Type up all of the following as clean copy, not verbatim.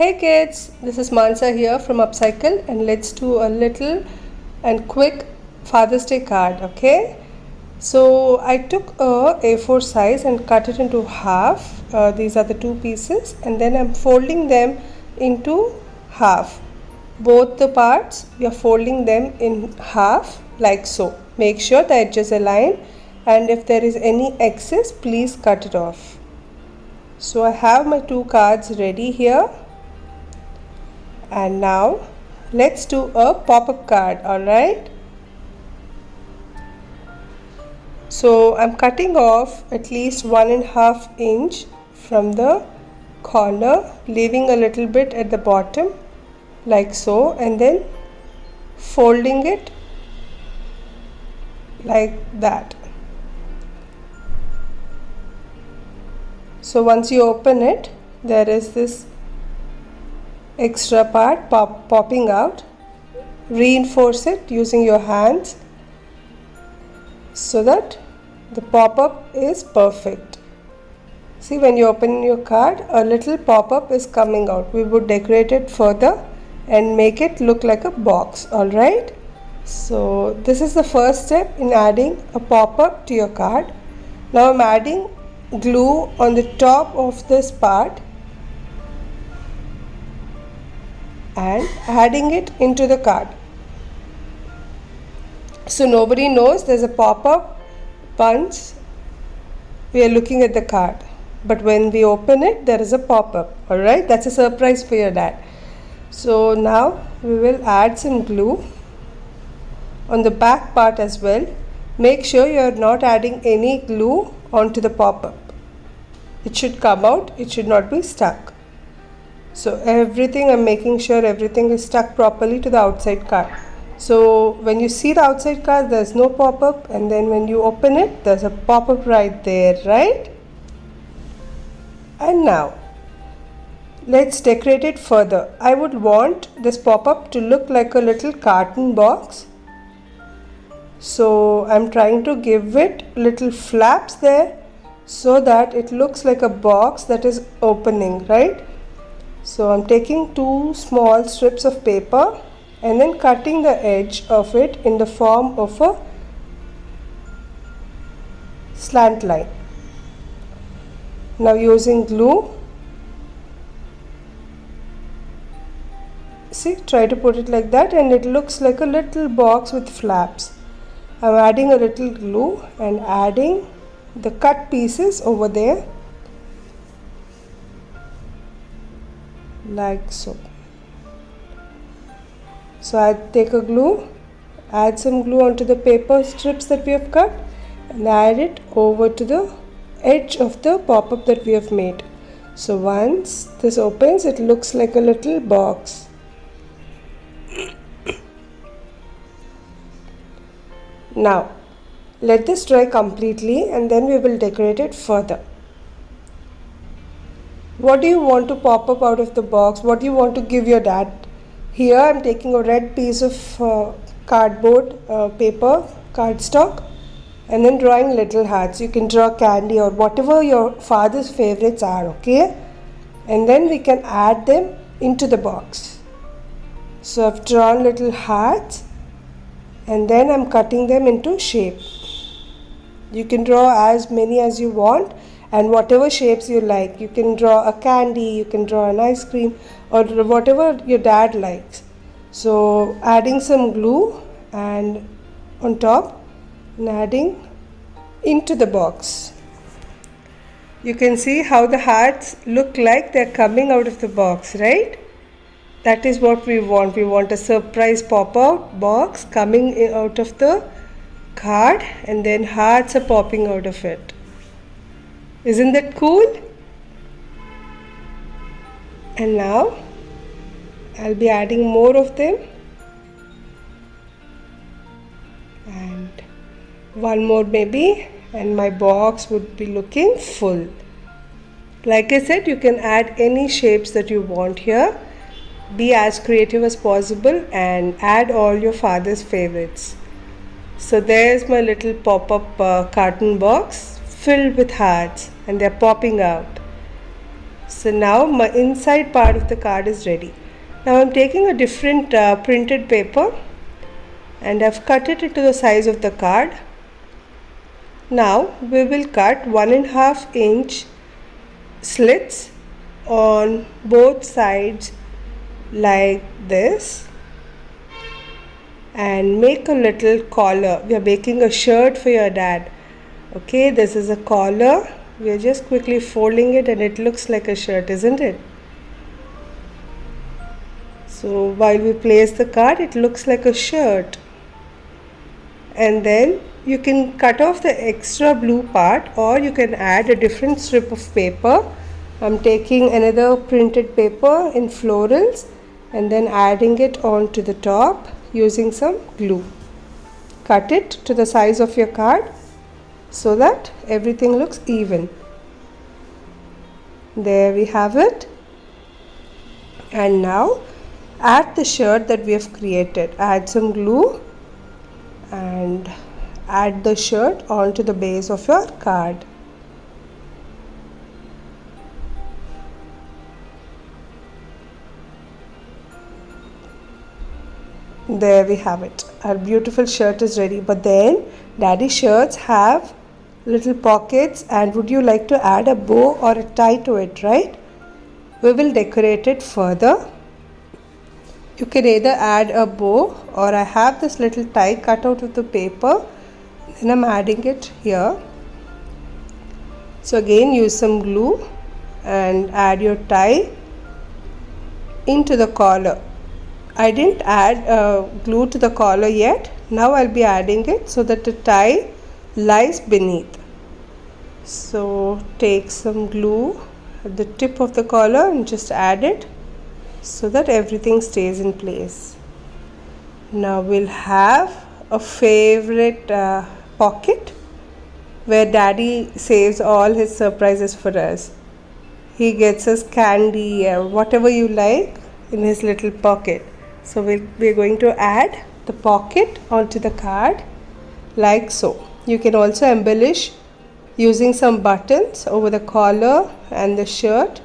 Hey kids, this is Mansa here from Upcycle and let's do a little and quick Father's Day card, okay? So I took a A4 size and cut it into half. These are the two pieces and then I'm folding them into half. Both the parts, we are folding them in half like so. Make sure the edges align and if there is any excess, please cut it off. So I have my two cards ready here. And now let's do a pop-up card, alright? So I'm cutting off at least 1.5 inch from the corner, leaving a little bit at the bottom like so, and then folding it like that. So once you open it, there is this extra part popping out. Reinforce it using your hands so that the pop-up is perfect. See, when you open your card, a little pop-up is coming out. We would decorate it further and make it look like a box, alright? So this is the first step in adding a pop-up to your card. Now I'm adding glue on the top of this part and adding it into the card. So nobody knows there's a pop-up once we are looking at the card. But when we open it, there is a pop-up. Alright, that's a surprise for your dad. So now we will add some glue on the back part as well. Make sure you are not adding any glue onto the pop-up. It should come out, it should not be stuck. So everything, I'm making sure everything is stuck properly to the outside card. So when you see the outside card, there's no pop-up, and then when you open it, there's a pop-up right there, right? And now let's decorate it further. I would want this pop-up to look like a little carton box. So I'm trying to give it little flaps there so that it looks like a box that is opening, right? So I'm taking two small strips of paper and then cutting the edge of it in the form of a slant line. Now using glue, see, try to put it like that and it looks like a little box with flaps. I'm adding a little glue and adding the cut pieces over there like so. So I take a glue, add some glue onto the paper strips that we have cut and add it over to the edge of the pop-up that we have made. So once this opens, it looks like a little box. Now let this dry completely and then we will decorate it further. What do you want to pop up out of the box? What do you want to give your dad? Here I am taking a red piece of cardboard paper, cardstock, and then drawing little hearts. You can draw candy or whatever your father's favorites are, okay? And then we can add them into the box. So I've drawn little hearts and then I'm cutting them into shape. You can draw as many as you want and whatever shapes you like. You can draw a candy, you can draw an ice cream or whatever your dad likes. So adding some glue and on top and adding into the box. You can see how the hearts look like they're coming out of the box, right? That is what we want. We want a surprise pop-out box coming out of the card and then hearts are popping out of it. Isn't that cool? And now I'll be adding more of them and one more maybe, and my box would be looking full. Like I said, you can add any shapes that you want here. Be as creative as possible and add all your father's favorites. So there's my little pop-up carton box filled with hearts and they're popping out. So now my inside part of the card is ready. Now I'm taking a different printed paper and I've cut it into the size of the card. Now we will cut 1.5 inch slits on both sides like this and make a little collar. We are making a shirt for your dad. Okay, this is a collar. We are just quickly folding it and it looks like a shirt, isn't it? So while we place the card, it looks like a shirt. And then you can cut off the extra blue part or you can add a different strip of paper. I'm taking another printed paper in florals and then adding it onto the top using some glue. Cut it to the size of your card so that everything looks even. There we have it. And now add the shirt that we have created. Add some glue and add the shirt onto the base of your card. There we have it. Our beautiful shirt is ready. But then daddy's shirts have little pockets, and would you like to add a bow or a tie to it, right? We will decorate it further. You can either add a bow, or I have this little tie cut out of the paper, then I'm adding it here. So again use some glue and add your tie into the collar. I didn't add glue to the collar yet. Now I'll be adding it so that the tie lies beneath. So take some glue at the tip of the collar and just add it so that everything stays in place. Now we'll have a favorite pocket where daddy saves all his surprises for us. He gets us candy or whatever you like in his little pocket. So we're going to add the pocket onto the card like so. You can also embellish using some buttons over the collar and the shirt,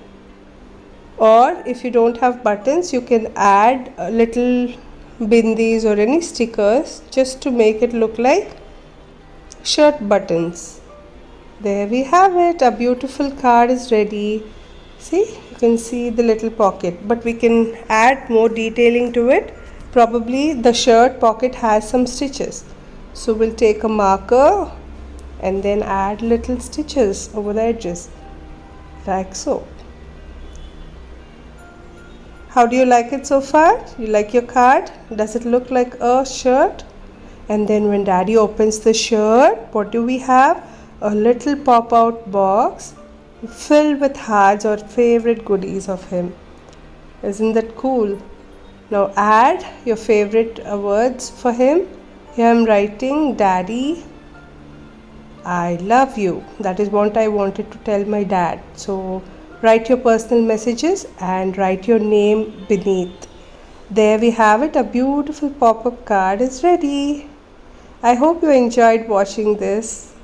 or if you don't have buttons you can add little bindis or any stickers just to make it look like shirt buttons. There we have it. A beautiful card is ready. See, you can see the little pocket, but we can add more detailing to it. Probably the shirt pocket has some stitches, so we'll take a marker and then add little stitches over the edges like so. How do you like it so far? You like your card? Does it look like a shirt? And then when daddy opens the shirt, what do we have? A little pop-out box filled with hearts or favorite goodies of him. Isn't that cool? Now add your favorite words for him. Here I'm writing, Daddy, I love you. That is what I wanted to tell my dad. So write your personal messages and write your name beneath. There we have it. A beautiful pop-up card is ready. I hope you enjoyed watching this.